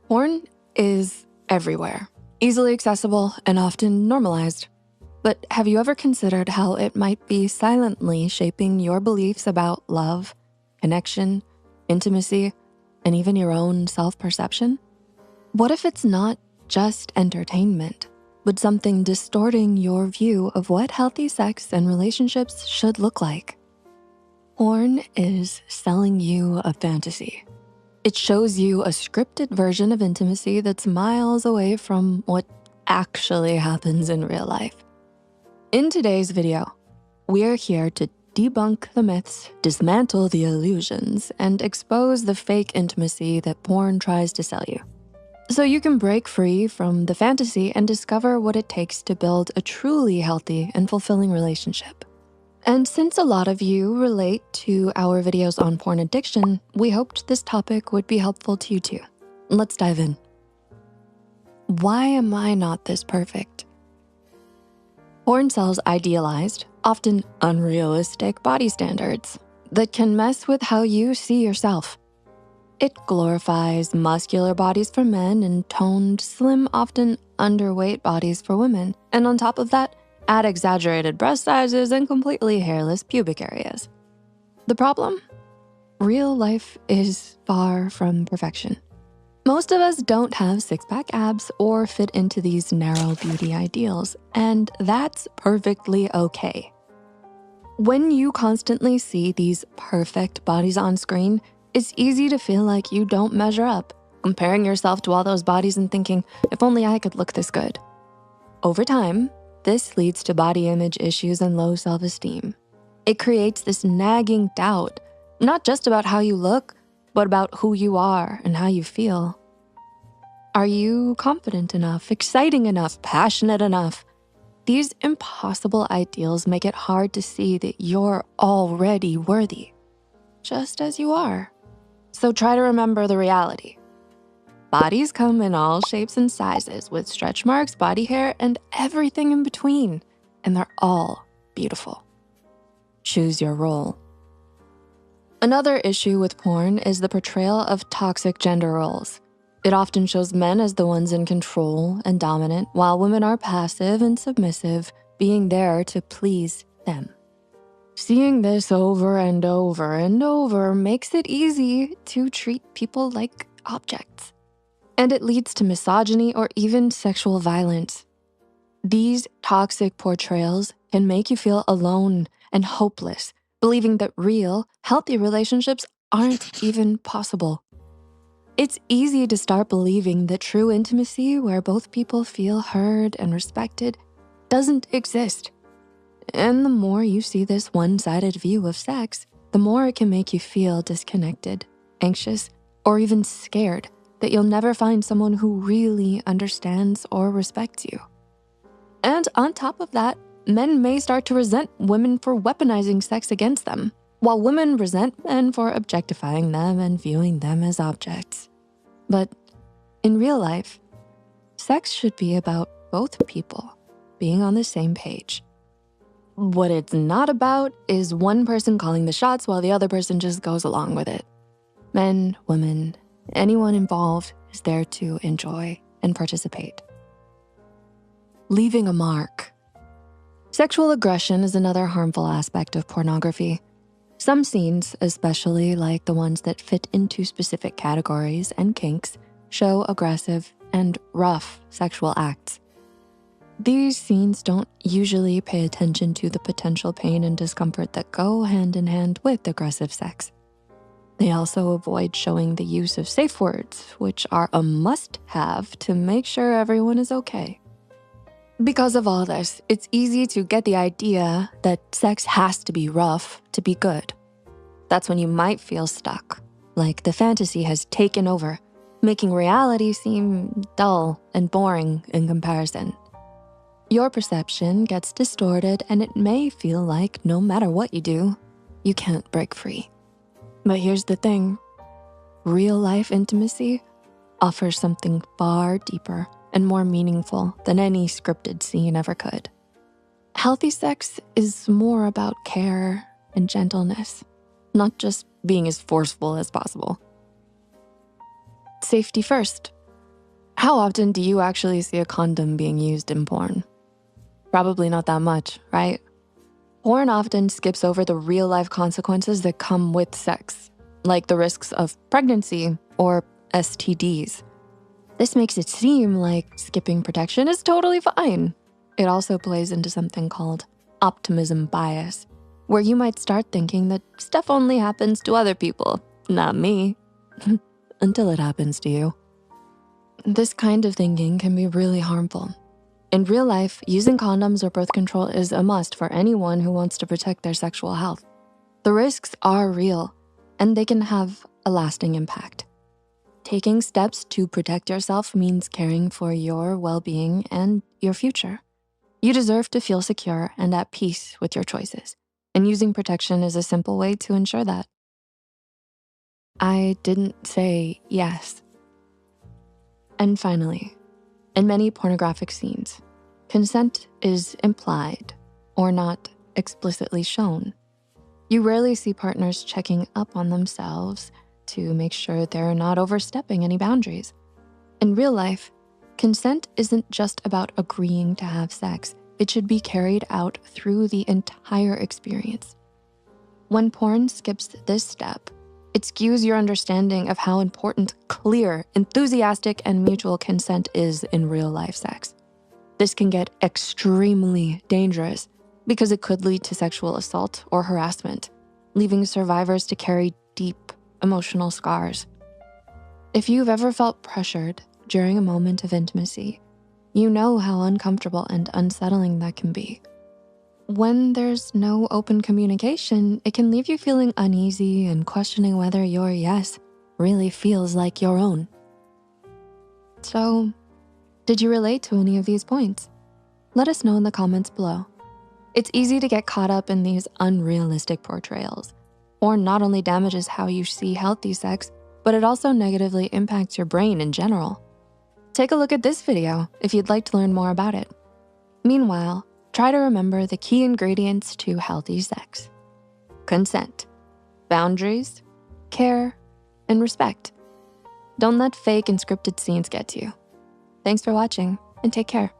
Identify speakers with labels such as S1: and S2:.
S1: Porn is everywhere, easily accessible and often normalized. But have you ever considered how it might be silently shaping your beliefs about love, connection, intimacy, and even your own self-perception? What if it's not just entertainment, but something distorting your view of what healthy sex and relationships should look like? Porn is selling you a fantasy. It shows you a scripted version of intimacy that's miles away from what actually happens in real life. In today's video, we're here to debunk the myths, dismantle the illusions, and expose the fake intimacy that porn tries to sell you, so you can break free from the fantasy and discover what it takes to build a truly healthy and fulfilling relationship. And since a lot of you relate to our videos on porn addiction, we hoped this topic would be helpful to you too. Let's dive in. Why am I not this perfect? Porn sells idealized, often unrealistic body standards that can mess with how you see yourself. It glorifies muscular bodies for men and toned, slim, often underweight bodies for women. And on top of that, add exaggerated breast sizes and completely hairless pubic areas. The problem? Real life is far from perfection. Most of us don't have six-pack abs or fit into these narrow beauty ideals, and that's perfectly okay. When you constantly see these perfect bodies on screen, it's easy to feel like you don't measure up, comparing yourself to all those bodies and thinking, if only I could look this good. Over time, this leads to body image issues and low self-esteem. It creates this nagging doubt, not just about how you look, but about who you are and how you feel. Are you confident enough, exciting enough, passionate enough? These impossible ideals make it hard to see that you're already worthy, just as you are. So try to remember the reality. Bodies come in all shapes and sizes with stretch marks, body hair, and everything in between, and they're all beautiful. Choose your role. Another issue with porn is the portrayal of toxic gender roles. It often shows men as the ones in control and dominant, while women are passive and submissive, being there to please them. Seeing this over and over and over makes it easy to treat people like objects. And it leads to misogyny or even sexual violence. These toxic portrayals can make you feel alone and hopeless, believing that real, healthy relationships aren't even possible. It's easy to start believing that true intimacy, where both people feel heard and respected, doesn't exist. And the more you see this one-sided view of sex, the more it can make you feel disconnected, anxious, or even scared that you'll never find someone who really understands or respects you. And on top of that, men may start to resent women for weaponizing sex against them, while women resent men for objectifying them and viewing them as objects. But in real life, sex should be about both people being on the same page. What it's not about is one person calling the shots while the other person just goes along with it. Men, women, anyone involved is there to enjoy and participate. Leaving a mark. Sexual aggression is another harmful aspect of pornography. Some scenes, especially like the ones that fit into specific categories and kinks, show aggressive and rough sexual acts. These scenes don't usually pay attention to the potential pain and discomfort that go hand in hand with aggressive sex. They also avoid showing the use of safe words, which are a must-have to make sure everyone is okay. Because of all this, it's easy to get the idea that sex has to be rough to be good. That's when you might feel stuck, like the fantasy has taken over, making reality seem dull and boring in comparison. Your perception gets distorted, and it may feel like no matter what you do, you can't break free. But here's the thing, real life intimacy offers something far deeper and more meaningful than any scripted scene ever could. Healthy sex is more about care and gentleness, not just being as forceful as possible. Safety first, How often do you actually see a condom being used in porn? Probably not that much, right? Porn often skips over the real-life consequences that come with sex, like the risks of pregnancy or STDs. This makes it seem like skipping protection is totally fine. It also plays into something called optimism bias, where you might start thinking that stuff only happens to other people, not me, until it happens to you. This kind of thinking can be really harmful. In real life, using condoms or birth control is a must for anyone who wants to protect their sexual health. The risks are real, and they can have a lasting impact. Taking steps to protect yourself means caring for your well-being and your future. You deserve to feel secure and at peace with your choices, and using protection is a simple way to ensure that. I didn't say yes. And finally, in many pornographic scenes, consent is implied or not explicitly shown. You rarely see partners checking up on themselves to make sure they're not overstepping any boundaries. In real life, consent isn't just about agreeing to have sex. It should be carried out through the entire experience. When porn skips this step, it skews your understanding of how important clear, enthusiastic, and mutual consent is in real life sex. This can get extremely dangerous because it could lead to sexual assault or harassment, leaving survivors to carry deep emotional scars. If you've ever felt pressured during a moment of intimacy, you know how uncomfortable and unsettling that can be. When there's no open communication, it can leave you feeling uneasy and questioning whether your yes really feels like your own. So, did you relate to any of these points? Let us know in the comments below. It's easy to get caught up in these unrealistic portrayals. Porn not only damages how you see healthy sex, but it also negatively impacts your brain in general. Take a look at this video if you'd like to learn more about it. Meanwhile, try to remember the key ingredients to healthy sex: consent, boundaries, care, and respect. Don't let fake and scripted scenes get to you. Thanks for watching, and take care.